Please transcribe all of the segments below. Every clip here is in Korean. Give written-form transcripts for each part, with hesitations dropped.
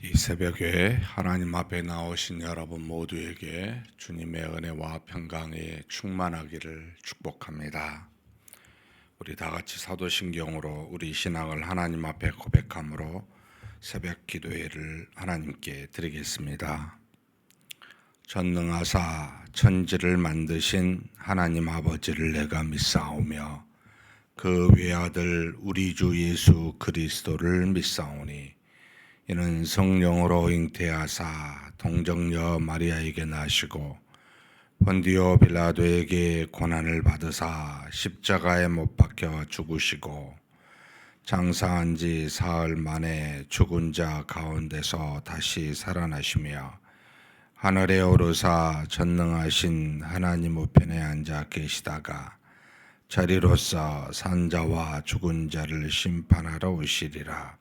이 새벽에 하나님 앞에 나오신 여러분 모두에게 주님의 은혜와 평강이 충만하기를 축복합니다. 우리 다 같이 사도신경으로 우리 신앙을 하나님 앞에 고백함으로 새벽 기도회를 하나님께 드리겠습니다. 전능하사 천지를 만드신 하나님 아버지를 내가 믿사오며 그 외아들 우리 주 예수 그리스도를 믿사오니 이는 성령으로 잉태하사 동정녀 마리아에게 나시고 본디오 빌라도에게 고난을 받으사 십자가에 못 박혀 죽으시고 장사한 지 사흘 만에 죽은 자 가운데서 다시 살아나시며 하늘에 오르사 전능하신 하나님 우편에 앉아 계시다가 자리로서 산자와 죽은 자를 심판하러 오시리라.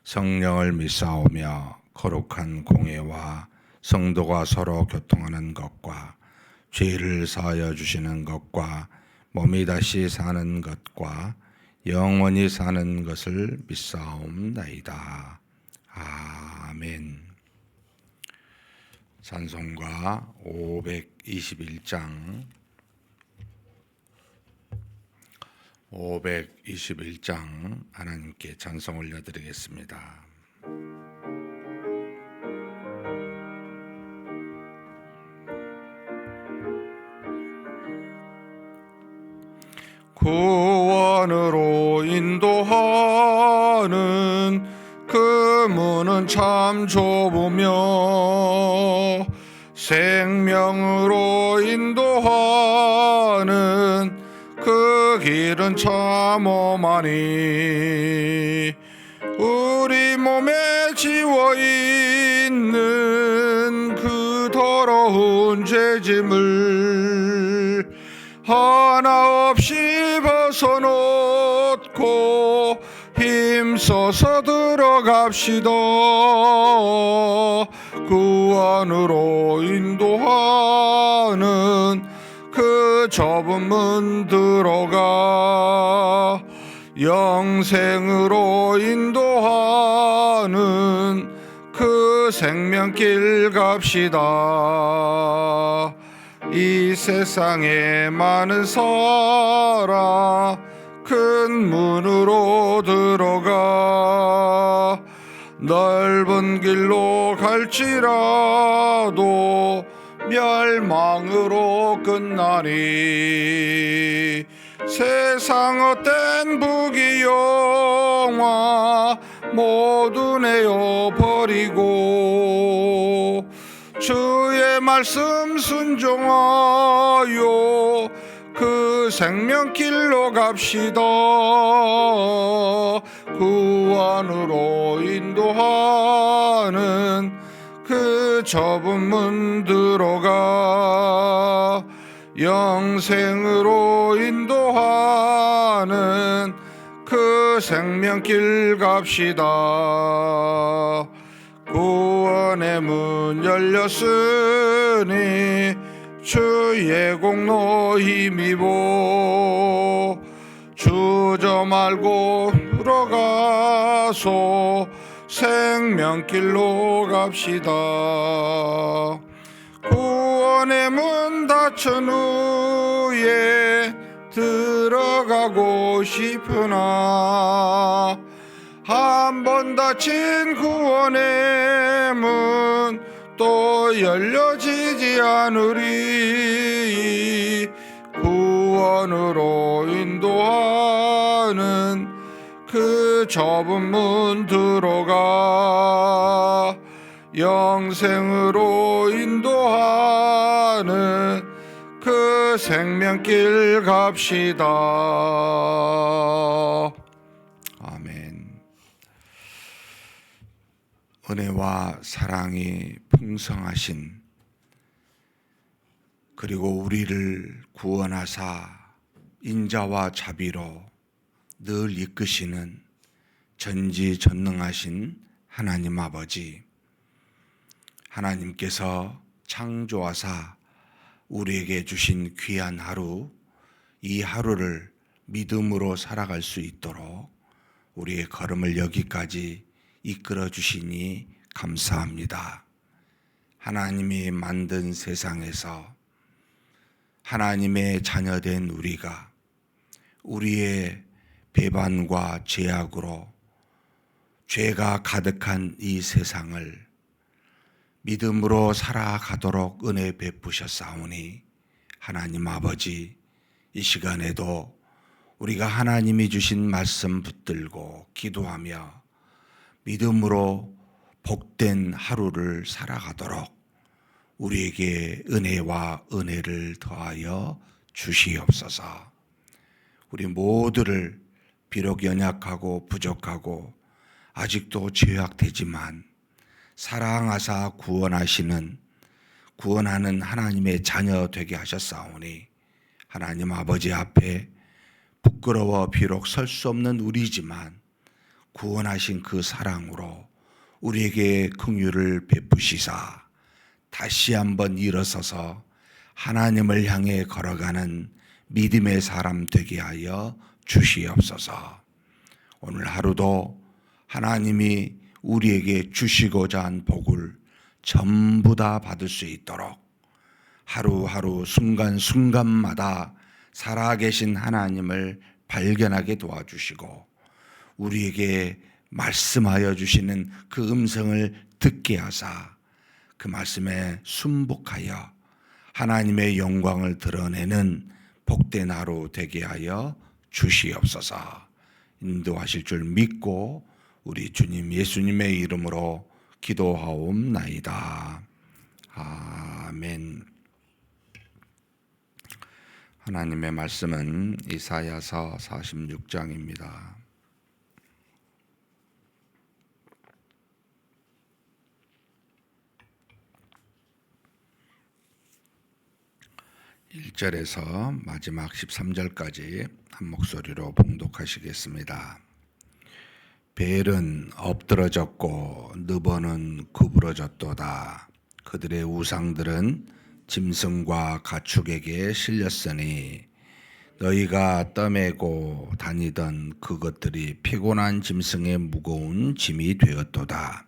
성령을 믿사오며 거룩한 공회와 성도가 서로 교통하는 것과 죄를 사하여 주시는 것과 몸이 다시 사는 것과 영원히 사는 것을 믿사옵나이다. 아멘. 찬송가 521장 하나님께 찬송 올려드리겠습니다. 구원으로 인도하는 그 문은 참 좁으며 생명으로 인도하는 그 길은 참 험하니 우리 몸에 지워있는 그 더러운 죄짐을 하나 없이 벗어놓고 힘써서 들어갑시다. 구원으로 인도하는 그 좁은 문 들어가 영생으로 인도하는 그 생명길 갑시다. 이 세상에 많은 사람 큰 문으로 들어가 넓은 길로 갈지라도 멸망으로 끝나니 세상 헛된 부귀영화 모두 내어 버리고 주의 말씀 순종하여 그 생명길로 갑시다. 구원으로 인도하는 그 좁은 문 들어가 영생으로 인도하는 그 생명길 갑시다. 구원의 문 열렸으니 주의 공로 힘입어 주저 말고 들어가서 생명길로 갑시다. 구원의 문 닫힌 후에 들어가고 싶으나 한 번 닫힌 구원의 문 또 열려지지 않으리. 구원으로 인도하는 그 좁은 문 들어가 영생으로 인도하는 그 생명길 갑시다. 아멘. 은혜와 사랑이 풍성하신 그리고 우리를 구원하사 인자와 자비로 늘 이끄시는 전지전능하신 하나님 아버지, 하나님께서 창조하사 우리에게 주신 귀한 하루, 이 하루를 믿음으로 살아갈 수 있도록 우리의 걸음을 여기까지 이끌어 주시니 감사합니다. 하나님이 만든 세상에서 하나님의 자녀된 우리가 우리의 배반과 죄악으로 죄가 가득한 이 세상을 믿음으로 살아가도록 은혜 베푸셨사오니 하나님 아버지, 이 시간에도 우리가 하나님이 주신 말씀 붙들고 기도하며 믿음으로 복된 하루를 살아가도록 우리에게 은혜와 은혜를 더하여 주시옵소서. 우리 모두를 비록 연약하고 부족하고 아직도 죄악되지만 사랑하사 구원하는 하나님의 자녀 되게 하셨사오니 하나님 아버지 앞에 부끄러워 비록 설 수 없는 우리지만 구원하신 그 사랑으로 우리에게 긍휼을 베푸시사 다시 한번 일어서서 하나님을 향해 걸어가는 믿음의 사람 되게 하여 주시옵소서. 오늘 하루도 하나님이 우리에게 주시고자 한 복을 전부 다 받을 수 있도록 하루하루 순간순간마다 살아계신 하나님을 발견하게 도와주시고 우리에게 말씀하여 주시는 그 음성을 듣게 하사 그 말씀에 순복하여 하나님의 영광을 드러내는 복된 하루 되게 하여 주시옵소서. 인도하실 줄 믿고 우리 주님 예수님의 이름으로 기도하옵나이다. 아멘. 하나님의 말씀은 이사야서 46장입니다. 1절에서 마지막 13절까지 한 목소리로 봉독하시겠습니다. 벨은 엎드러졌고 느버는 구부러졌도다. 그들의 우상들은 짐승과 가축에게 실렸으니 너희가 떠매고 다니던 그것들이 피곤한 짐승의 무거운 짐이 되었도다.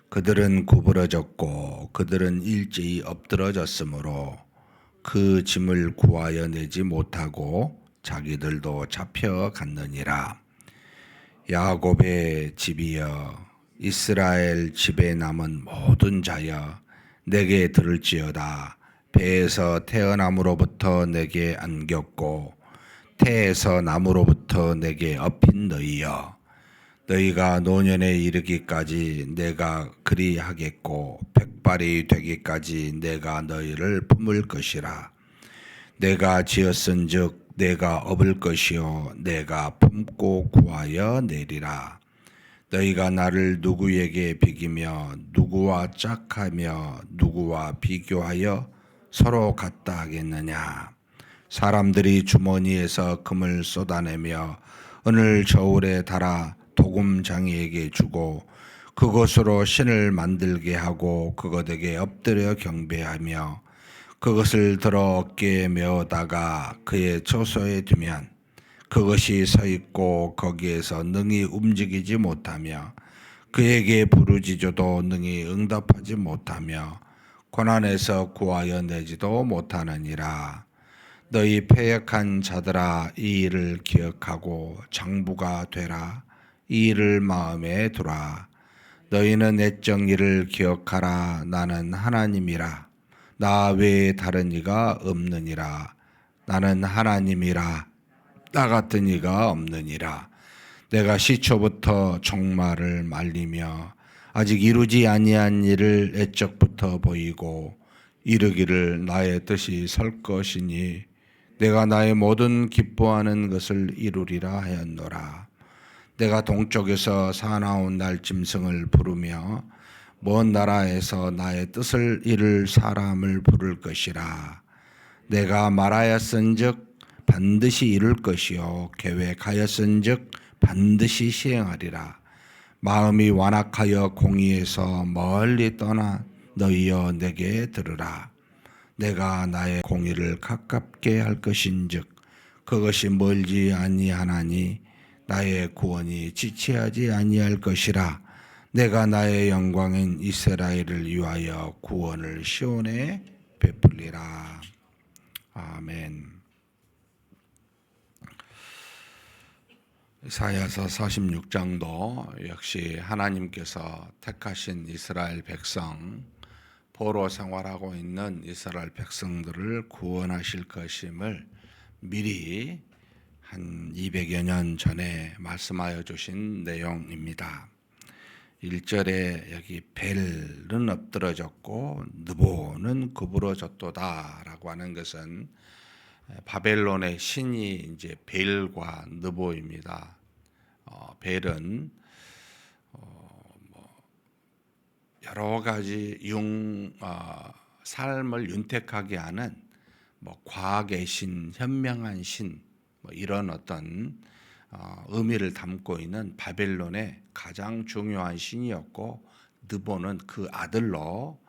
그들은 구부러졌고 그들은 일제히 엎드러졌으므로 그 짐을 구하여 내지 못하고 자기들도 잡혀갔느니라. 야곱의 집이여, 이스라엘 집에 남은 모든 자여, 내게 들을지어다. 배에서 태어남으로부터 내게 안겼고 태에서 남으로부터 내게 업힌 너희여, 너희가 노년에 이르기까지 내가 그리하겠고 백발이 되기까지 내가 너희를 품을 것이라. 내가 지었은즉 내가 업을 것이요 내가 품고 구하여 내리라. 너희가 나를 누구에게 비기며 누구와 짝하며 누구와 비교하여 서로 같다 하겠느냐. 사람들이 주머니에서 금을 쏟아내며 은을 저울에 달아 도금장이에게 주고 그것으로 신을 만들게 하고 그것에게 엎드려 경배하며 그것을 들어 어깨에 메어다가 그의 처소에 두면 그것이 서 있고 거기에서 능히 움직이지 못하며 그에게 부르짖어도 능히 응답하지 못하며 고난에서 구하여 내지도 못하느니라. 너희 패역한 자들아, 이 일을 기억하고 장부가 되라. 이 일을 마음에 두라. 너희는 애적 일을 기억하라. 나는 하나님이라. 나 외에 다른 이가 없느니라. 나는 하나님이라. 나 같은 이가 없느니라. 내가 시초부터 종말을 말리며 아직 이루지 아니한 일을 애적부터 보이고 이르기를 나의 뜻이 설 것이니 내가 나의 모든 기뻐하는 것을 이루리라 하였노라. 내가 동쪽에서 사나운 날짐승을 부르며 먼 나라에서 나의 뜻을 이룰 사람을 부를 것이라. 내가 말하였은즉 반드시 이룰 것이요 계획하였은즉 반드시 시행하리라. 마음이 완악하여 공의에서 멀리 떠나 너희여 내게 들으라. 내가 나의 공의를 가깝게 할 것인즉 그것이 멀지 아니하나니 나의 구원이 지체하지 아니할 것이라. 내가 나의 영광인 이스라엘을 위하여 구원을 시온에 베풀리라. 아멘. 이사야서 46장도 역시 하나님께서 택하신 이스라엘 백성, 포로 생활하고 있는 이스라엘 백성들을 구원하실 것임을 미리 한 200여 년 전에 말씀하여 주신 내용입니다. 1절에 여기 벨은 엎드러졌고 느보는 구부러졌도다 라고 하는 것은 바벨론의 신이 이제 벨과 느보입니다. 벨은 여러 가지 삶을 윤택하게 하는 과학의 신, 현명한 신, 이런 어떤 의미를 담고 있는 바벨론의 가장 중요한 신이었고, 느보는 그 아들로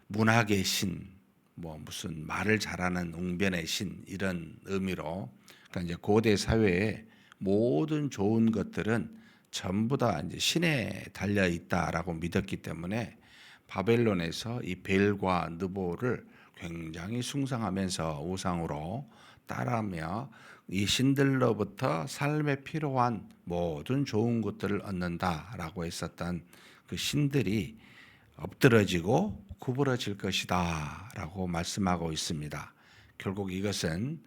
문학의 신, 무슨 말을 잘하는 웅변의 신, 이런 의미로, 그러니까 이제 고대 사회의 모든 좋은 것들은 전부 다 이제 신에 달려 있다라고 믿었기 때문에 바벨론에서 이 벨과 느보를 굉장히 숭상하면서 우상으로 따르며 이 신들로부터 삶에 필요한 모든 좋은 것들을 얻는다라고 했었던 그 신들이 엎드러지고 구부러질 것이다 라고 말씀하고 있습니다. 결국 이것은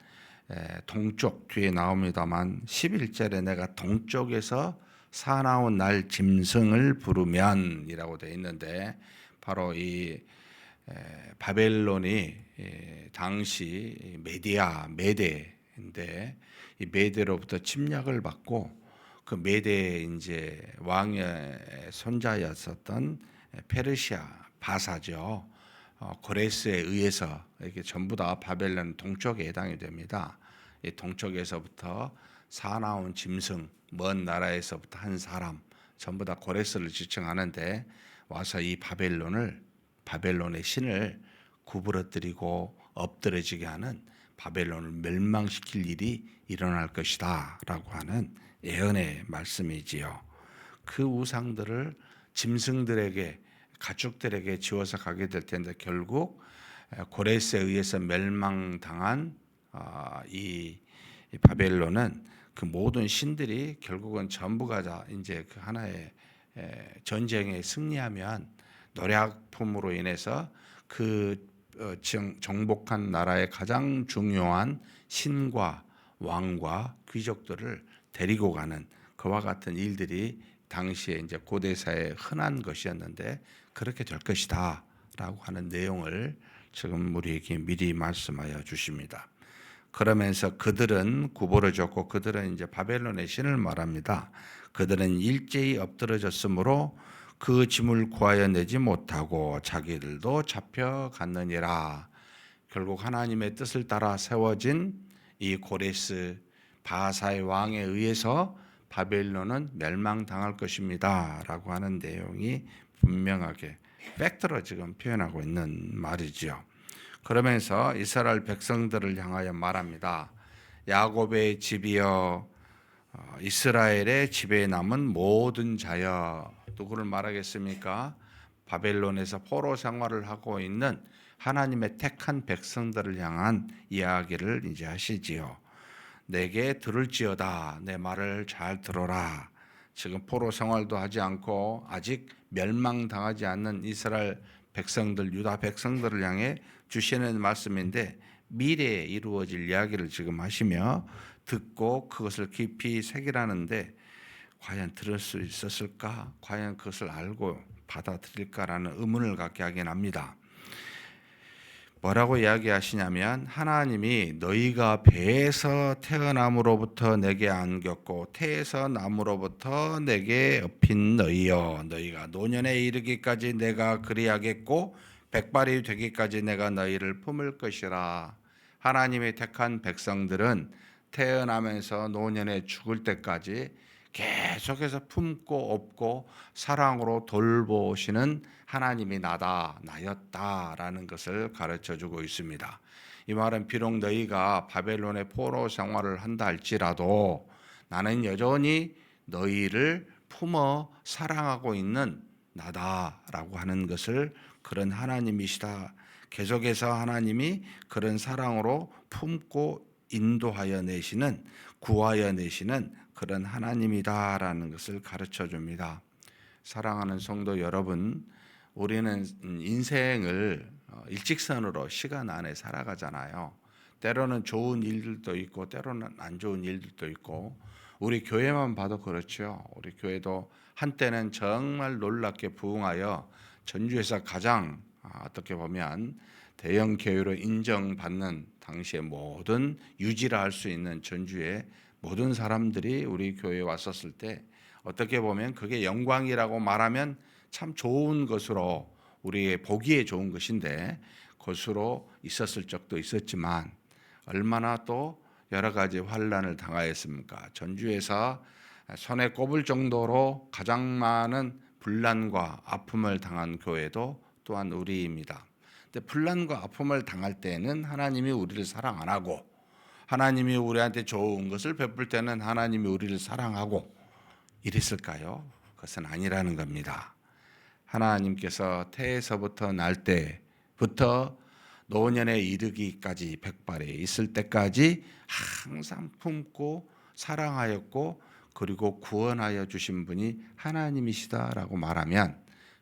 동쪽, 뒤에 나옵니다만 11절에 내가 동쪽에서 사나운 날 짐승을 부르면 이라고 되어 있는데, 바로 이 바벨론이 당시 메대인데, 이 메대로부터 침략을 받고 그 메대 이제 왕의 손자였었던 페르시아 바사죠. 고레스에 의해서 이렇게 전부 다 바벨론 동쪽에 해당이 됩니다. 이 동쪽에서부터 사나운 짐승, 먼 나라에서부터 한 사람, 전부 다 고레스를 지칭하는데 와서 이 바벨론의 신을 구부러뜨리고 엎드러지게 하는, 바벨론을 멸망시킬 일이 일어날 것이다 라고 하는 예언의 말씀이지요. 그 우상들을 짐승들에게, 가축들에게 지워서 가게 될 텐데, 결국 고레스에 의해서 멸망당한 이 바벨론은 그 모든 신들이 결국은 전부가 다 이제 그 하나의 전쟁에 승리하면 노략품으로 인해서 그 정복한 나라의 가장 중요한 신과 왕과 귀족들을 데리고 가는 그와 같은 일들이 당시에 이제 고대사에 흔한 것이었는데, 그렇게 될 것이다 라고 하는 내용을 지금 우리에게 미리 말씀하여 주십니다. 그러면서 그들은 구부러졌고, 그들은 이제 바벨론의 신을 말합니다. 그들은 일제히 엎드러졌으므로 그 짐을 구하여 내지 못하고 자기들도 잡혀갔느니라. 결국 하나님의 뜻을 따라 세워진 이 고레스 바사의 왕에 의해서 바벨론은 멸망당할 것입니다 라고 하는 내용이 분명하게 팩트로 지금 표현하고 있는 말이지요. 그러면서 이스라엘 백성들을 향하여 말합니다. 야곱의 집이여, 이스라엘의 집에 남은 모든 자여. 누구를 말하겠습니까? 바벨론에서 포로 생활을 하고 있는 하나님의 택한 백성들을 향한 이야기를 이제 하시지요. 내게 들을지어다, 내 말을 잘 들어라. 지금 포로 생활도 하지 않고 아직 멸망당하지 않는 이스라엘 백성들, 유다 백성들을 향해 주시는 말씀인데, 미래에 이루어질 이야기를 지금 하시며 듣고 그것을 깊이 새기라는데, 과연 들을 수 있었을까? 과연 그것을 알고 받아들일까라는 의문을 갖게 하긴 합니다. 뭐라고 이야기하시냐면, 하나님이 너희가 배에서 태어남으로부터 내게 안겼고 태에서 남으로부터 내게 업힌 너희여, 너희가 노년에 이르기까지 내가 그리하겠고 백발이 되기까지 내가 너희를 품을 것이라. 하나님의 택한 백성들은 태어나면서 노년에 죽을 때까지 계속해서 품고 업고 사랑으로 돌보시는 하나님이 나였다라는 것을 가르쳐주고 있습니다. 이 말은 비록 너희가 바벨론의 포로 생활을 한다 할지라도 나는 여전히 너희를 품어 사랑하고 있는 나다라고 하는 것을, 그런 하나님이시다. 계속해서 하나님이 그런 사랑으로 품고 인도하여 내시는, 구하여 내시는 그런 하나님이다라는 것을 가르쳐 줍니다. 사랑하는 성도 여러분, 우리는 인생을 일직선으로 시간 안에 살아가잖아요. 때로는 좋은 일들도 있고 때로는 안 좋은 일들도 있고, 우리 교회만 봐도 그렇죠. 우리 교회도 한때는 정말 놀랍게 부흥하여 전주에서 가장 어떻게 보면 대형 교회로 인정받는, 당시에 모든 유지라 할 수 있는 전주의 모든 사람들이 우리 교회에 왔었을 때, 어떻게 보면 그게 영광이라고 말하면 참 좋은 것으로, 우리의 보기에 좋은 것인데 것으로 있었을 적도 있었지만, 얼마나 또 여러 가지 환난을 당하였습니까? 전주에서 손에 꼽을 정도로 가장 많은 분란과 아픔을 당한 교회도 또한 우리입니다. 근데 분란과 아픔을 당할 때는 하나님이 우리를 사랑 안 하고, 하나님이 우리한테 좋은 것을 베풀 때는 하나님이 우리를 사랑하고 이랬을까요? 그것은 아니라는 겁니다. 하나님께서 태에서부터 날 때부터 노년에 이르기까지, 백발에 있을 때까지 항상 품고 사랑하였고, 그리고 구원하여 주신 분이 하나님이시다라고 말하면,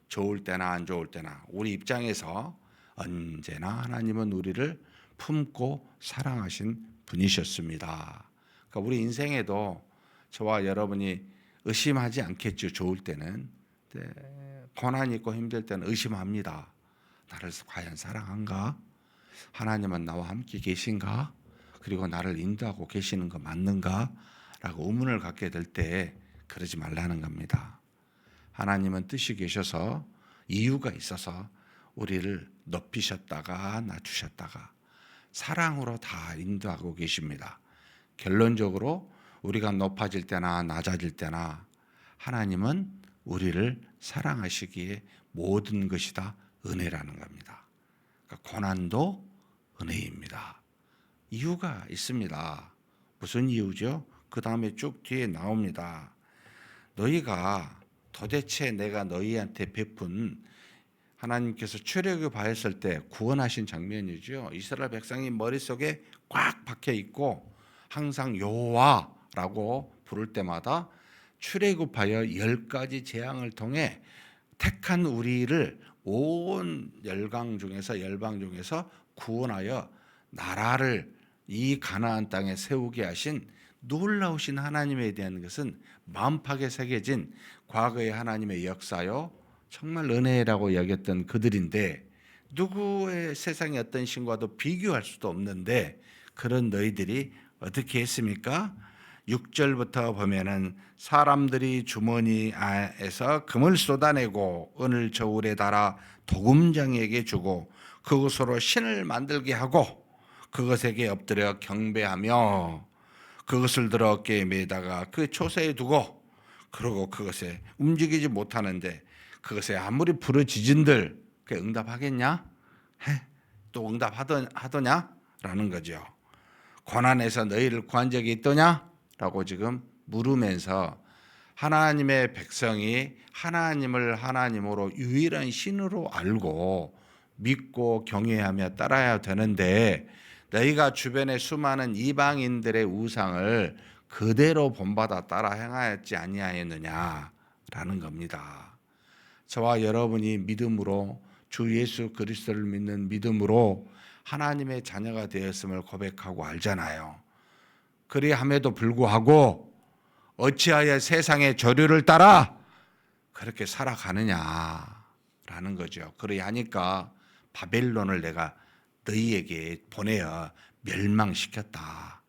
좋을 때나 안 좋을 때나 우리 입장에서 언제나 하나님은 우리를 품고 사랑하신 분이셨습니다. 그러니까 우리 인생에도 저와 여러분이 의심하지 않겠죠. 좋을 때는. 고난이 있고 힘들 때는 의심합니다. 나를 과연 사랑한가? 하나님은 나와 함께 계신가? 그리고 나를 인도하고 계시는 거 맞는가? 라고 의문을 갖게 될 때 그러지 말라는 겁니다. 하나님은 뜻이 계셔서, 이유가 있어서 우리를 높이셨다가 낮추셨다가 사랑으로 다 인도하고 계십니다. 결론적으로 우리가 높아질 때나 낮아질 때나 하나님은 우리를 사랑하시기에 모든 것이 다 은혜라는 겁니다. 그러니까 고난도 은혜입니다. 이유가 있습니다. 무슨 이유죠? 그 다음에 쭉 뒤에 나옵니다. 너희가 도대체 내가 너희한테 베푼, 하나님께서 출애굽하였을 때 구원하신 장면이죠. 이스라엘 백성이 머릿속에 꽉 박혀 있고 항상 여호와라고 부를 때마다 출애굽하여 10가지 재앙을 통해 택한 우리를 온 열방 중에서 구원하여 나라를 이 가나안 땅에 세우게 하신 놀라우신 하나님에 대한 것은 마음팍에 새겨진 과거의 하나님의 역사요, 정말 은혜라고 여겼던 그들인데, 누구의 세상의 어떤 신과도 비교할 수도 없는데, 그런 너희들이 어떻게 했습니까? 6절부터 보면은 사람들이 주머니에서 금을 쏟아내고 은을 저울에 달아 도금장에게 주고 그것으로 신을 만들게 하고 그것에게 엎드려 경배하며 그것을 들어 어깨에 매다가 그 초소에 두고, 그러고 그것에 움직이지 못하는데 그것에 아무리 부르짖은들 그 응답하겠냐? 해? 또 응답하더냐? 라는 거죠. 고난에서 너희를 구한 적이 있더냐? 라고 지금 물으면서, 하나님의 백성이 하나님을 하나님으로 유일한 신으로 알고 믿고 경외하며 따라야 되는데, 너희가 주변의 수많은 이방인들의 우상을 그대로 본받아 따라 행하였지 아니하였느냐라는 겁니다. 저와 여러분이 믿음으로, 주 예수 그리스도를 믿는 믿음으로 하나님의 자녀가 되었음을 고백하고 알잖아요. 그리함에도 불구하고 어찌하여 세상의 조류를 따라 그렇게 살아가느냐라는 거죠. 그러하니까 바벨론을 내가 너희에게 보내어 멸망시켰다.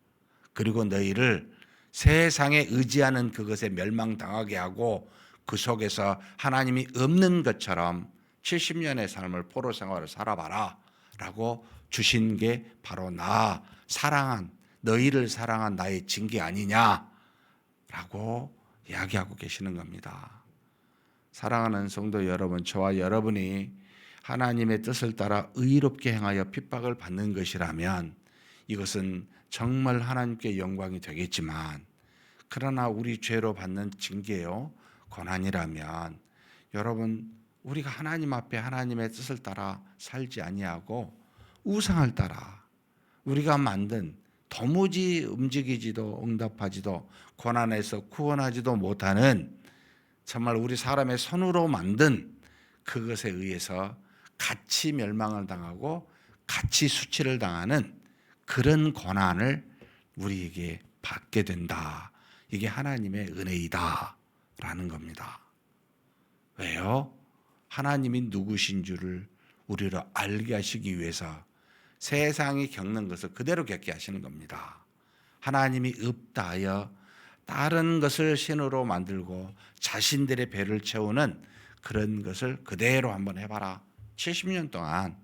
그리고 너희를 세상에 의지하는 그것에 멸망당하게 하고 그 속에서 하나님이 없는 것처럼 70년의 삶을 포로 생활을 살아봐라 라고 주신 게 바로 너희를 사랑한 나의 징계 아니냐라고 이야기하고 계시는 겁니다. 사랑하는 성도 여러분, 저와 여러분이 하나님의 뜻을 따라 의롭게 행하여 핍박을 받는 것이라면 이것은 정말 하나님께 영광이 되겠지만, 그러나 우리 죄로 받는 징계요, 고난이라면 여러분, 우리가 하나님 앞에 하나님의 뜻을 따라 살지 아니하고 우상을 따라 우리가 만든 도무지 움직이지도 응답하지도 고난에서 구원하지도 못하는 정말 우리 사람의 손으로 만든 그것에 의해서 같이 멸망을 당하고 같이 수치를 당하는 그런 고난을 우리에게 받게 된다. 이게 하나님의 은혜이다 라는 겁니다. 왜요? 하나님이 누구신 줄을 우리로 알게 하시기 위해서 세상이 겪는 것을 그대로 겪게 하시는 겁니다. 하나님이 없다 하여 다른 것을 신으로 만들고 자신들의 배를 채우는 그런 것을 그대로 한번 해봐라. 70년 동안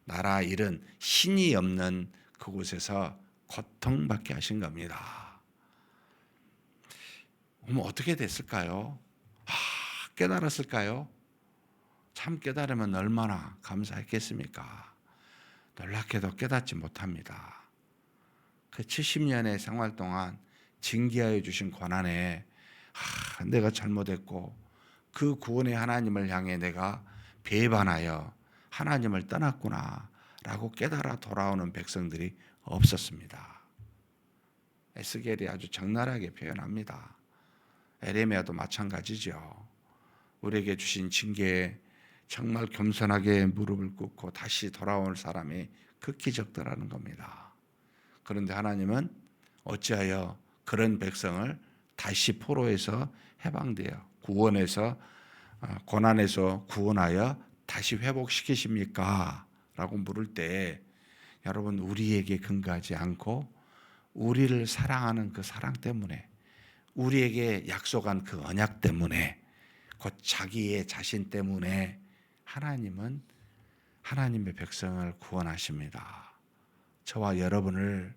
나라 잃은 신이 없는 그곳에서 고통받게 하신 겁니다. 그럼 어떻게 됐을까요? 깨달았을까요? 참 깨달으면 얼마나 감사했겠습니까? 놀랍게도 깨닫지 못합니다. 그 70년의 생활 동안 징계하여 주신 고난에 내가 잘못했고 그 구원의 하나님을 향해 내가 배반하여 하나님을 떠났구나 라고 깨달아 돌아오는 백성들이 없었습니다. 에스겔이 아주 적나라하게 표현합니다. 에레미야도 마찬가지죠. 우리에게 주신 징계에 정말 겸손하게 무릎을 꿇고 다시 돌아올 사람이 극히 적더라는 겁니다. 그런데 하나님은 어찌하여 그런 백성을 다시 포로에서 해방되어 구원해서 고난에서 구원하여 다시 회복시키십니까? 라고 물을 때 여러분, 우리에게 근거하지 않고 우리를 사랑하는 그 사랑 때문에, 우리에게 약속한 그 언약 때문에, 곧 자기의 자신 때문에 하나님은 하나님의 백성을 구원하십니다. 저와 여러분을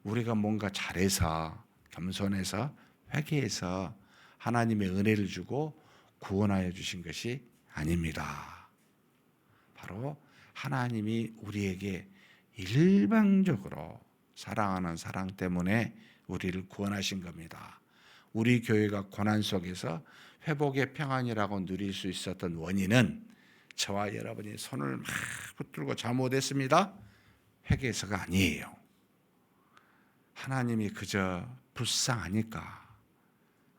우리가 뭔가 잘해서 겸손해서 회개해서 하나님의 은혜를 주고 구원하여 주신 것이 아닙니다. 바로 하나님이 우리에게 일방적으로 사랑하는 사랑 때문에 우리를 구원하신 겁니다. 우리 교회가 고난 속에서 회복의 평안이라고 누릴 수 있었던 원인은 저와 여러분이 손을 막 붙들고 잘못했습니다. 회개해서가 아니에요. 하나님이 그저 불쌍하니까,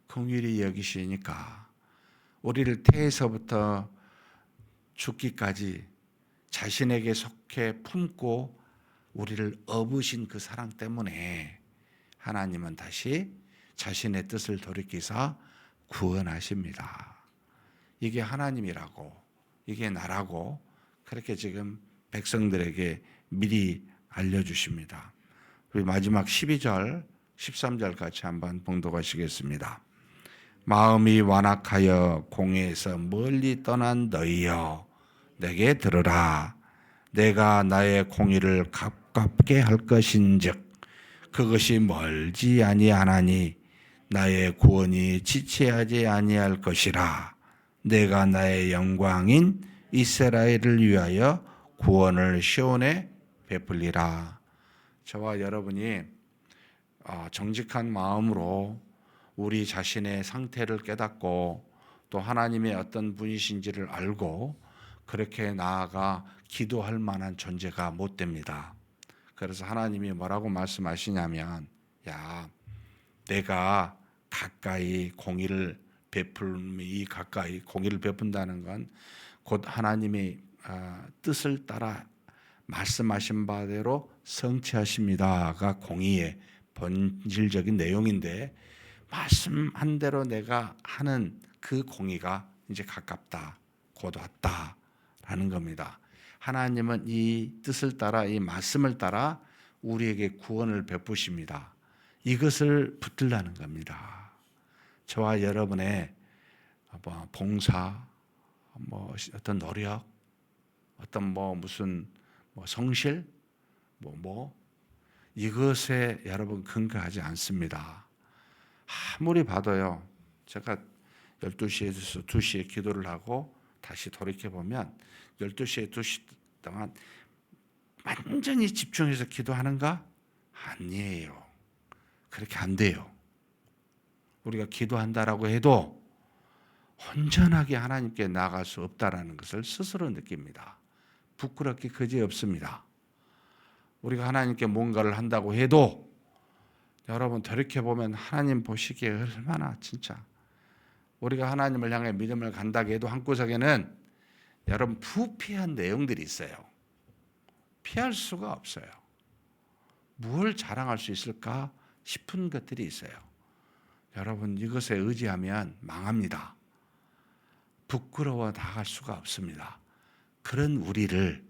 긍휼히 여기시니까 우리를 태에서부터 죽기까지 자신에게 속해 품고 우리를 업으신 그 사랑 때문에 하나님은 다시 자신의 뜻을 돌이키사 구원하십니다. 이게 하나님이라고, 이게 나라고 그렇게 지금 백성들에게 미리 알려주십니다. 우리 마지막 12절, 13절 같이 한번 봉독하시겠습니다. 마음이 완악하여 공회에서 멀리 떠난 너희여, 내게 들으라. 내가 나의 공의를 가깝게 할 것인즉 그것이 멀지 아니하나니 나의 구원이 지체하지 아니할 것이라. 내가 나의 영광인 이스라엘을 위하여 구원을 시온에 베풀리라. 저와 여러분이 정직한 마음으로 우리 자신의 상태를 깨닫고 또 하나님의 어떤 분이신지를 알고 그렇게 나아가 기도할 만한 존재가 못 됩니다. 그래서 하나님이 뭐라고 말씀하시냐면, 야, 내가 가까이 공의를 가까이 공의를 베푼다는 건 곧 하나님의 뜻을 따라 말씀하신 바대로 성취하십니다가 공의의 본질적인 내용인데, 말씀한 대로 내가 하는 그 공의가 이제 가깝다, 곧 왔다라는 겁니다. 하나님은 이 뜻을 따라, 이 말씀을 따라 우리에게 구원을 베푸십니다. 이것을 붙들라는 겁니다. 저와 여러분의 봉사, 어떤 노력, 어떤 무슨 성실, 이것에 여러분 근거하지 않습니다. 아무리 봐도요, 제가 12시에서 2시에 기도를 하고 다시 돌이켜보면 12시에 2시 동안 완전히 집중해서 기도하는가? 아니에요. 그렇게 안 돼요. 우리가 기도한다라고 해도 온전하게 하나님께 나아갈 수 없다라는 것을 스스로 느낍니다. 부끄럽게 그지없습니다. 우리가 하나님께 뭔가를 한다고 해도 여러분 돌이켜보면 하나님 보시기에 얼마나 진짜 우리가 하나님을 향해 믿음을 간다고 해도 한구석에는 여러분 부패한 내용들이 있어요. 피할 수가 없어요. 무엇을 자랑할 수 있을까 싶은 것들이 있어요. 여러분 이것에 의지하면 망합니다. 부끄러워 나갈 수가 없습니다. 그런 우리를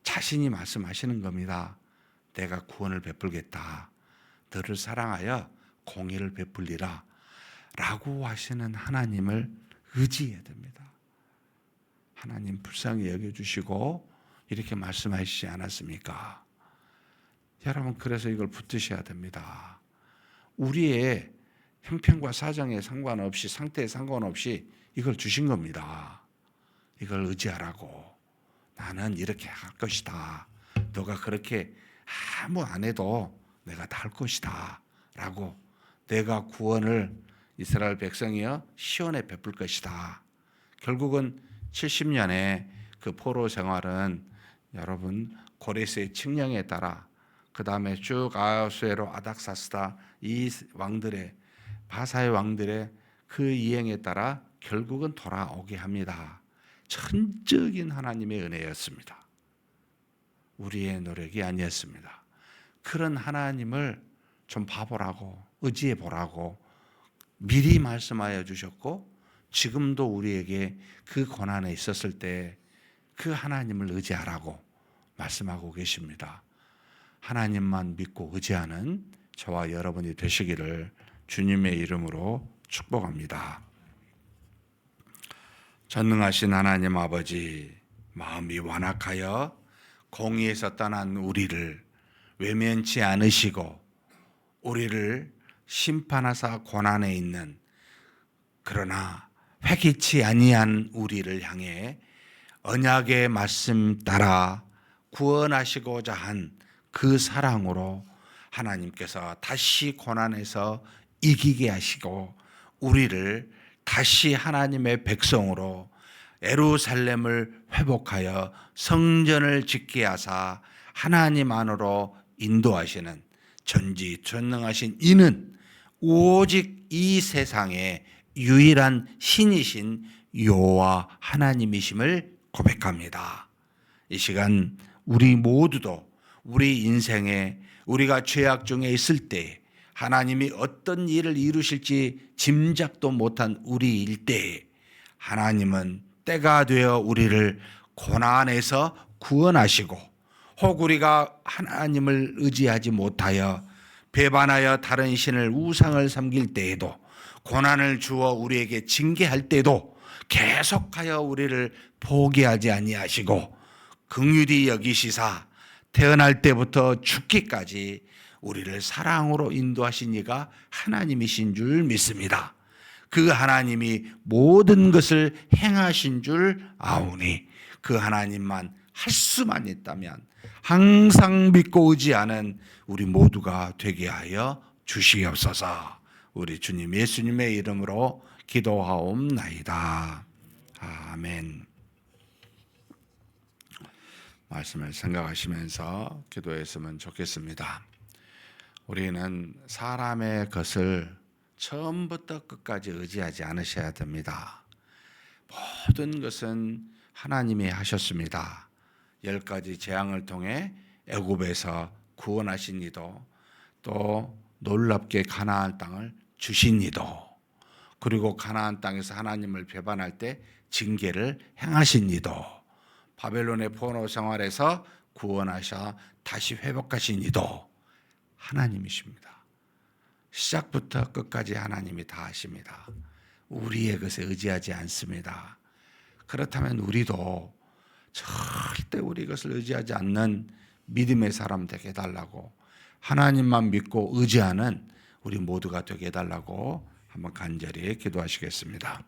자신이 말씀하시는 겁니다. 내가 구원을 베풀겠다. 너를 사랑하여 공의를 베풀리라. 라고 하시는 하나님을 의지해야 됩니다. 하나님 불쌍히 여겨주시고 이렇게 말씀하시지 않았습니까? 여러분 그래서 이걸 붙드셔야 됩니다. 우리의 형편과 사정에 상관없이 상태에 상관없이 이걸 주신 겁니다. 이걸 의지하라고. 나는 이렇게 할 것이다. 너가 그렇게 아무 안 해도 내가 다 할 것이다. 라고 내가 구원을 이스라엘 백성이여 시온에 베풀 것이다. 결국은 70년의 그 포로 생활은 여러분 고레스의 칙령에 따라 그 다음에 쭉 아하수에로 아닥사스다 이 왕들의 바사의 왕들의 그 이행에 따라 결국은 돌아오게 합니다. 천적인 하나님의 은혜였습니다. 우리의 노력이 아니었습니다. 그런 하나님을 좀 봐보라고 의지해 보라고 미리 말씀하여 주셨고 지금도 우리에게 그 고난에 있었을 때 그 하나님을 의지하라고 말씀하고 계십니다. 하나님만 믿고 의지하는 저와 여러분이 되시기를 주님의 이름으로 축복합니다. 전능하신 하나님 아버지, 마음이 완악하여 공의에서 떠난 우리를 외면치 않으시고 우리를 심판하사 고난에 있는 그러나 회개치 아니한 우리를 향해 언약의 말씀 따라 구원하시고자 한 그 사랑으로 하나님께서 다시 고난에서 이기게 하시고 우리를 다시 하나님의 백성으로 예루살렘을 회복하여 성전을 짓게 하사 하나님 안으로 인도하시는 전지전능하신 이는 오직 이 세상에 유일한 신이신 여호와 하나님이심을 고백합니다. 이 시간 우리 모두도 우리 인생에 우리가 죄악 중에 있을 때 하나님이 어떤 일을 이루실지 짐작도 못한 우리일 때 하나님은 때가 되어 우리를 고난에서 구원하시고 혹 우리가 하나님을 의지하지 못하여 배반하여 다른 신을 우상을 섬길 때에도 고난을 주어 우리에게 징계할 때도 계속하여 우리를 포기하지 아니하시고 긍휼히 여기시사 태어날 때부터 죽기까지 우리를 사랑으로 인도하신 이가 하나님이신 줄 믿습니다. 그 하나님이 모든 것을 행하신 줄 아오니 그 하나님만 할 수만 있다면 항상 믿고 의지하는 우리 모두가 되게 하여 주시옵소서. 우리 주님 예수님의 이름으로 기도하옵나이다. 아멘. 말씀을 생각하시면서 기도했으면 좋겠습니다. 우리는 사람의 것을 처음부터 끝까지 의지하지 않으셔야 됩니다. 모든 것은 하나님이 하셨습니다. 10가지 재앙을 통해 애굽에서 구원하신 이도 또 놀랍게 가나안 땅을 주신 이도 그리고 가나안 땅에서 하나님을 배반할 때 징계를 행하신 이도 바벨론의 포로 생활에서 구원하셔 다시 회복하신 이도 하나님이십니다. 시작부터 끝까지 하나님이 다 하십니다. 우리의 것에 의지하지 않습니다. 그렇다면 우리도 절대 우리 것을 의지하지 않는 믿음의 사람 되게 해달라고 하나님만 믿고 의지하는 우리 모두가 되게 해달라고 한번 간절히 기도하시겠습니다.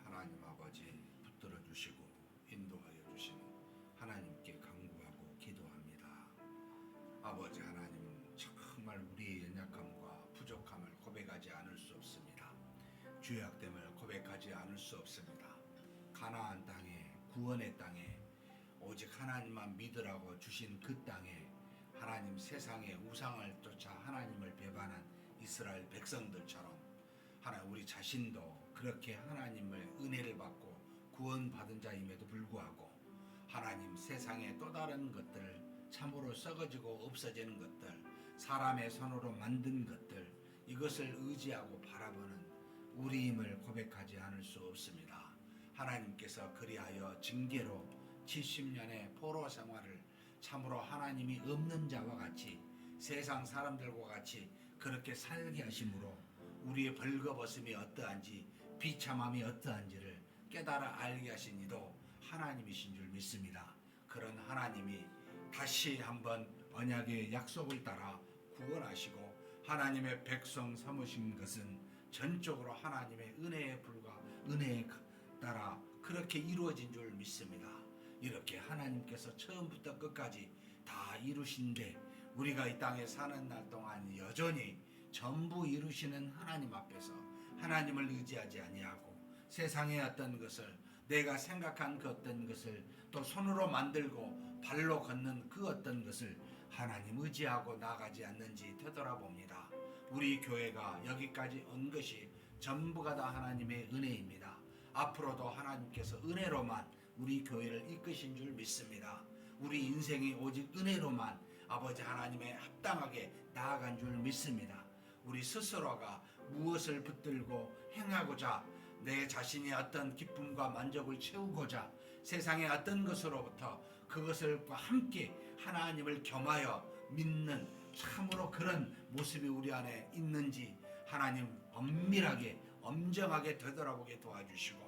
하나님 아버지 붙들어 주시고 죄악됨을 고백하지 않을 수 없습니다. 가나안 땅에, 구원의 땅에, 오직 하나님만 믿으라고 주신 그 땅에 하나님 세상의 우상을 쫓아 하나님을 배반한 이스라엘 백성들처럼 하나님 우리 자신도 그렇게 하나님의 은혜를 받고 구원받은 자임에도 불구하고 하나님 세상의 또 다른 것들, 참으로 썩어지고 없어지는 것들, 사람의 손으로 만든 것들, 이것을 의지하고 바라보는 우리임을 고백하지 않을 수 없습니다. 하나님께서 그리하여 징계로 70년의 포로 생활을 참으로 하나님이 없는 자와 같이 세상 사람들과 같이 그렇게 살게 하심으로 우리의 벌거벗음이 어떠한지 비참함이 어떠한지를 깨달아 알게 하신 이도 하나님이신 줄 믿습니다. 그런 하나님이 다시 한번 언약의 약속을 따라 구원하시고 하나님의 백성 삼으신 것은 전적으로 하나님의 은혜에 불과 은혜에 따라 그렇게 이루어진 줄 믿습니다. 이렇게 하나님께서 처음부터 끝까지 다 이루신데 우리가 이 땅에 사는 날 동안 여전히 전부 이루시는 하나님 앞에서 하나님을 의지하지 아니하고 세상의 어떤 것을 내가 생각한 그 어떤 것을 또 손으로 만들고 발로 걷는 그 어떤 것을 하나님 의지하고 나가지 않는지 되돌아봅니다. 우리 교회가 여기까지 온 것이 전부가 다 하나님의 은혜입니다. 앞으로도 하나님께서 은혜로만 우리 교회를 이끄신 줄 믿습니다. 우리 인생이 오직 은혜로만 아버지 하나님의 합당하게 나아간 줄 믿습니다. 우리 스스로가 무엇을 붙들고 행하고자 내 자신이 어떤 기쁨과 만족을 채우고자 세상의 어떤 것으로부터 그것을과 함께 하나님을 겸하여 믿는 참으로 그런 모습이 우리 안에 있는지 하나님 엄밀하게 엄정하게 되돌아보게 도와주시고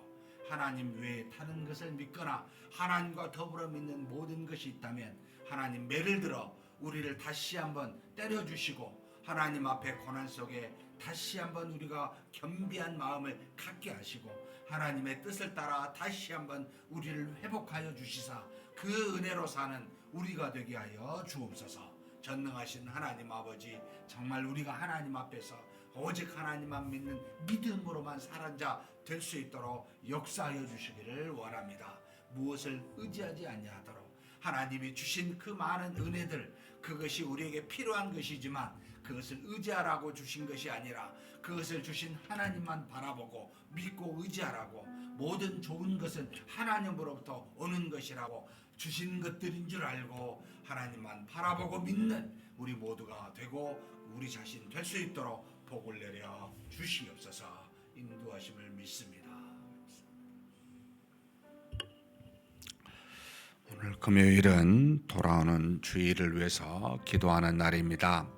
하나님 외에 다른 것을 믿거나 하나님과 더불어 믿는 모든 것이 있다면 하나님 매를 들어 우리를 다시 한번 때려주시고 하나님 앞에 고난 속에 다시 한번 우리가 겸비한 마음을 갖게 하시고 하나님의 뜻을 따라 다시 한번 우리를 회복하여 주시사 그 은혜로 사는 우리가 되게 하여 주옵소서. 전능하신 하나님 아버지, 정말 우리가 하나님 앞에서 오직 하나님만 믿는 믿음으로만 사는 자 될 수 있도록 역사하여 주시기를 원합니다. 무엇을 의지하지 아니하도록 하나님이 주신 그 많은 은혜들, 그것이 우리에게 필요한 것이지만 그것을 의지하라고 주신 것이 아니라 그것을 주신 하나님만 바라보고 믿고 의지하라고, 모든 좋은 것은 하나님으로부터 오는 것이라고 주신 것들인 줄 알고 하나님만 바라보고 믿는 우리 모두가 되고 우리 자신 될 수 있도록 복을 내려 주시옵소서. 인도하심을 믿습니다. 오늘 금요일은 돌아오는 주일을 위해서 기도하는 날입니다.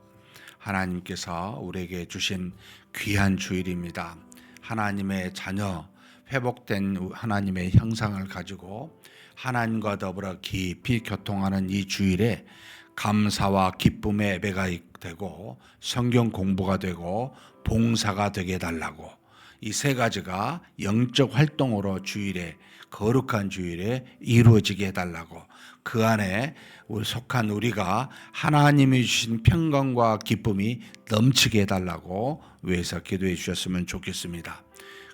하나님께서 우리에게 주신 귀한 주일입니다. 하나님의 자녀, 회복된 하나님의 형상을 가지고 하나님과 더불어 깊이 교통하는 이 주일에 감사와 기쁨의 예배가 되고 성경 공부가 되고 봉사가 되게 해달라고, 이 세 가지가 영적 활동으로 주일에, 거룩한 주일에 이루어지게 해달라고, 그 안에 속한 우리가 하나님이 주신 평강과 기쁨이 넘치게 해달라고 위해서 기도해 주셨으면 좋겠습니다.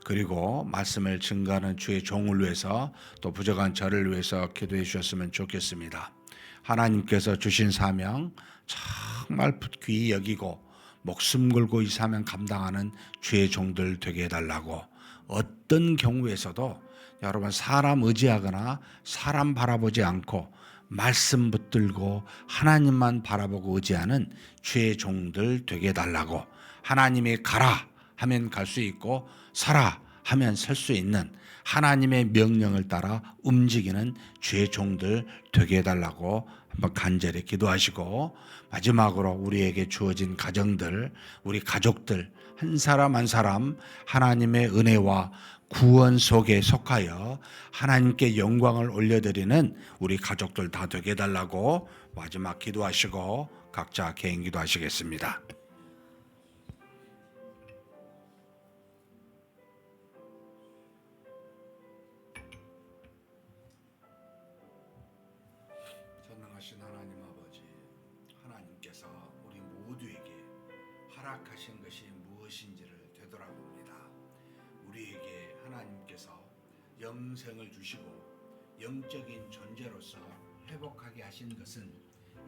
그리고 말씀을 증거하는 주의 종을 위해서 또 부족한 저를 위해서 기도해 주셨으면 좋겠습니다. 하나님께서 주신 사명 정말 귀히 여기고 목숨 걸고 이 사명 감당하는 주의 종들 되게 해달라고, 어떤 경우에서도 여러분 사람 의지하거나 사람 바라보지 않고 말씀 붙들고 하나님만 바라보고 의지하는 주의 종들 되게 해달라고, 하나님이 가라 하면 갈 수 있고 서라 하면 설 수 있는 하나님의 명령을 따라 움직이는 주의 종들 되게 해달라고 한번 간절히 기도하시고, 마지막으로 우리에게 주어진 가정들, 우리 가족들 한 사람 한 사람 하나님의 은혜와 구원 속에 속하여 하나님께 영광을 올려드리는 우리 가족들 다 되게 해달라고 마지막 기도하시고 각자 개인 기도하시겠습니다. 전능하신 하나님 아버지, 하나님께서 우리 모두에게 허락하신 것이 무엇인지를 되돌아봅니다. 영생을 주시고 영적인 존재로서 회복하게 하신 것은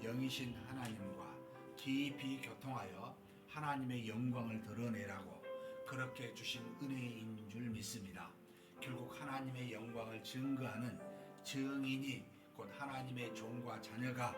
영이신 하나님과 깊이 교통하여 하나님의 영광을 드러내라고 그렇게 주신 은혜인 줄 믿습니다. 결국 하나님의 영광을 증거하는 증인이 곧 하나님의 종과 자녀가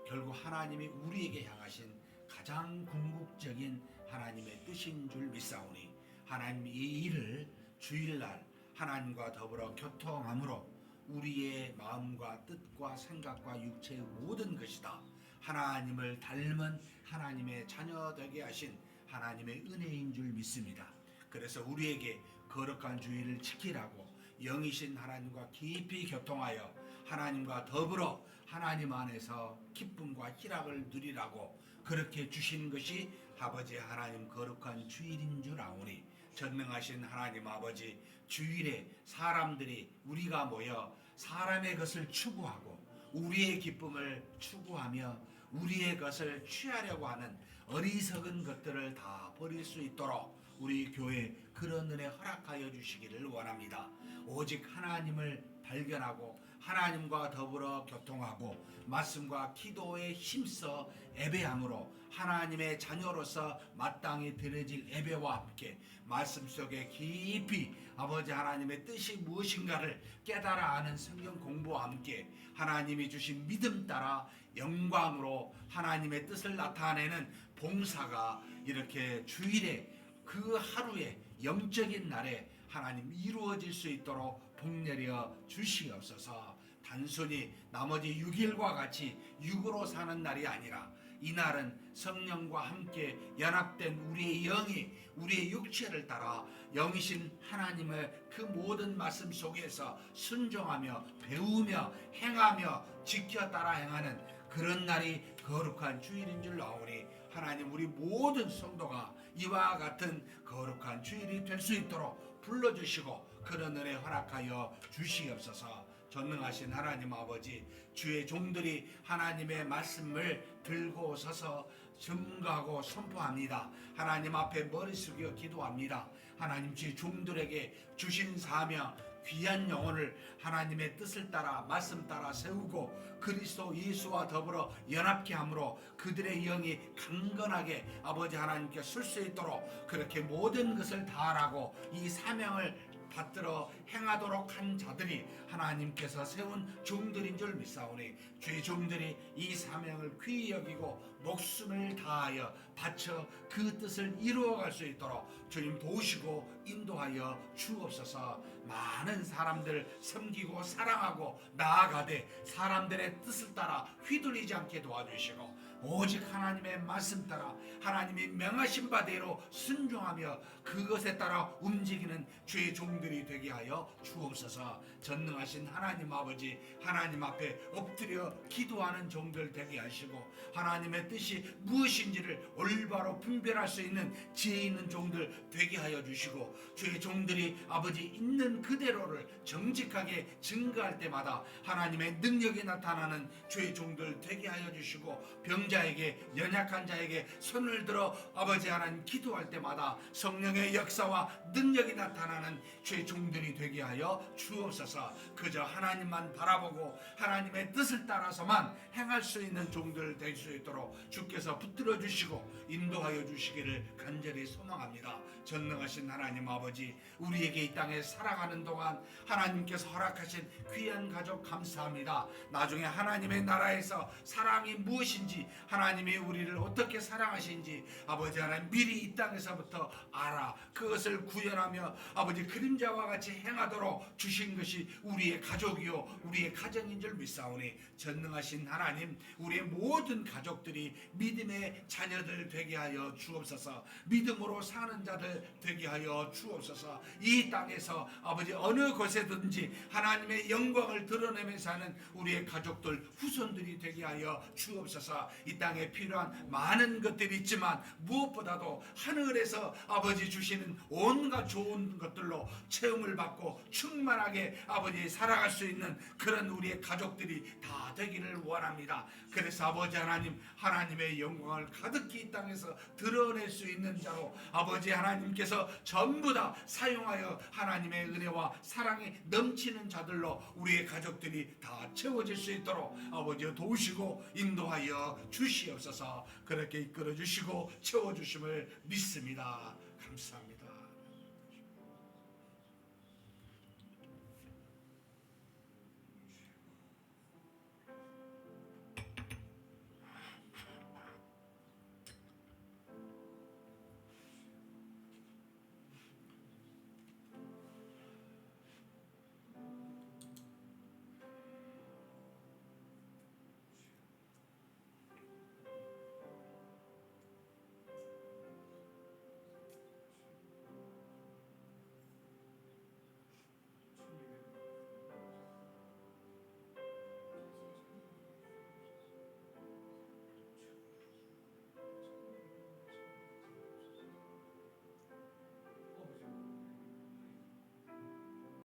결국 하나님이 우리에게 향하신 가장 궁극적인 하나님의 뜻인 줄 믿사오니 하나님 이 일을 주일날 하나님과 더불어 교통함으로 우리의 마음과 뜻과 생각과 육체의 모든 것이 다 하나님을 닮은 하나님의 자녀 되게 하신 하나님의 은혜인 줄 믿습니다. 그래서 우리에게 거룩한 주의를 지키라고 영이신 하나님과 깊이 교통하여 하나님과 더불어 하나님 안에서 기쁨과 희락을 누리라고 그렇게 주신 것이 아버지 하나님 거룩한 주일인 줄 아오니 전능하신 하나님 아버지 주일에 사람들이 우리가 모여 사람의 것을 추구하고 우리의 기쁨을 추구하며 우리의 것을 취하려고 하는 어리석은 것들을 다 버릴 수 있도록 우리 교회 그런 은혜 허락하여 주시기를 원합니다. 오직 하나님을 발견하고 하나님과 더불어 교통하고 말씀과 기도에 힘써 예배함으로 하나님의 자녀로서 마땅히 드려질 예배와 함께 말씀 속에 깊이 아버지 하나님의 뜻이 무엇인가를 깨달아 아는 성경 공부와 함께 하나님이 주신 믿음 따라 영광으로 하나님의 뜻을 나타내는 봉사가 이렇게 주일에 그 하루에 영적인 날에 하나님 이루어질 수 있도록 복내려 주시옵소서. 단순히 나머지 6일과 같이 육으로 사는 날이 아니라 이날은 성령과 함께 연합된 우리의 영이 우리의 육체를 따라 영이신 하나님의 그 모든 말씀 속에서 순종하며 배우며 행하며 지켜 따라 행하는 그런 날이 거룩한 주일인 줄 아오니 하나님 우리 모든 성도가 이와 같은 거룩한 주일이 될 수 있도록 불러주시고 그런 은혜 허락하여 주시옵소서. 전능하신 하나님 아버지 주의 종들이 하나님의 말씀을 들고 서서 증거하고 선포합니다. 하나님 앞에 머리 숙여 기도합니다. 하나님 주의 종들에게 주신 사명 귀한 영혼을 하나님의 뜻을 따라 말씀 따라 세우고 그리스도 예수와 더불어 연합케 함으로 그들의 영이 강건하게 아버지 하나님께 설 수 있도록 그렇게 모든 것을 다하라고 이 사명을 받들어 행하도록 한 자들이 하나님께서 세운 종들인 줄 믿사오니 주의 종들이 이 사명을 귀히 여기고 목숨을 다하여 바쳐 그 뜻을 이루어갈 수 있도록 주님 도우시고 인도하여 주옵소서. 많은 사람들 섬기고 사랑하고 나아가되 사람들의 뜻을 따라 휘둘리지 않게 도와주시고 오직 하나님의 말씀 따라 하나님이 명하신 바대로 순종하며 그것에 따라 움직이는 주의 종들이 되게 하여 주옵소서. 전능하신 하나님 아버지 하나님 앞에 엎드려 기도하는 종들 되게 하시고 하나님의 뜻이 무엇인지를 올바로 분별할 수 있는 지혜 있는 종들 되게 하여 주시고 주의 종들이 아버지 있는 그대로를 정직하게 증거할 때마다 하나님의 능력이 나타나는 주의 종들 되게 하여 주시고 병자에게 연약한 자에게 손을 들어 아버지 하나님 기도할 때마다 성령의 역사와 능력이 나타나는 주의 종들이 되게 하여 주옵소서. 그저 하나님만 바라보고 하나님의 뜻을 따라서만 행할 수 있는 종들 될 수 있도록 주께서 붙들어 주시고 인도하여 주시기를 간절히 소망합니다. 전능하신 하나님 아버지 우리에게 이 땅에 살아가는 동안 하나님께서 허락하신 귀한 가족 감사합니다. 나중에 하나님의 나라에서 사랑이 무엇인지 하나님이 우리를 어떻게 사랑하신지 아버지 하나님 미리 이 땅에서부터 알아 그것을 구현하며 아버지 그림자와 같이 행하도록 주신 것이 우리의 가족이요 우리의 가정인 줄 믿사오니 전능하신 하나님 우리의 모든 가족들이 믿음의 자녀들 되게 하여 주옵소서. 믿음으로 사는 자들 되게 하여 주옵소서. 이 땅에서 아버지 어느 곳에든지 하나님의 영광을 드러내면서 사는 우리의 가족들 후손들이 되게 하여 주옵소서. 이 땅에 필요한 많은 것들이 있지만 무엇보다도 하늘에서 아버지 주시는 온갖 좋은 것들로 체험을 받고 충만하게 아버지 살아갈 수 있는 그런 우리의 가족들이 다 되기를 원합니다. 그래서 아버지 하나님, 하나님의 영광을 가득히 이 땅에서 드러낼 수 있는 자로 아버지 하나님께서 전부 다 사용하여 하나님의 은혜와 사랑이 넘치는 자들로 우리의 가족들이 다 채워질 수 있도록 아버지 도우시고 인도하여 주시옵소서. 그렇게 이끌어 주시고 채워 주심을 믿습니다. 감사합니다.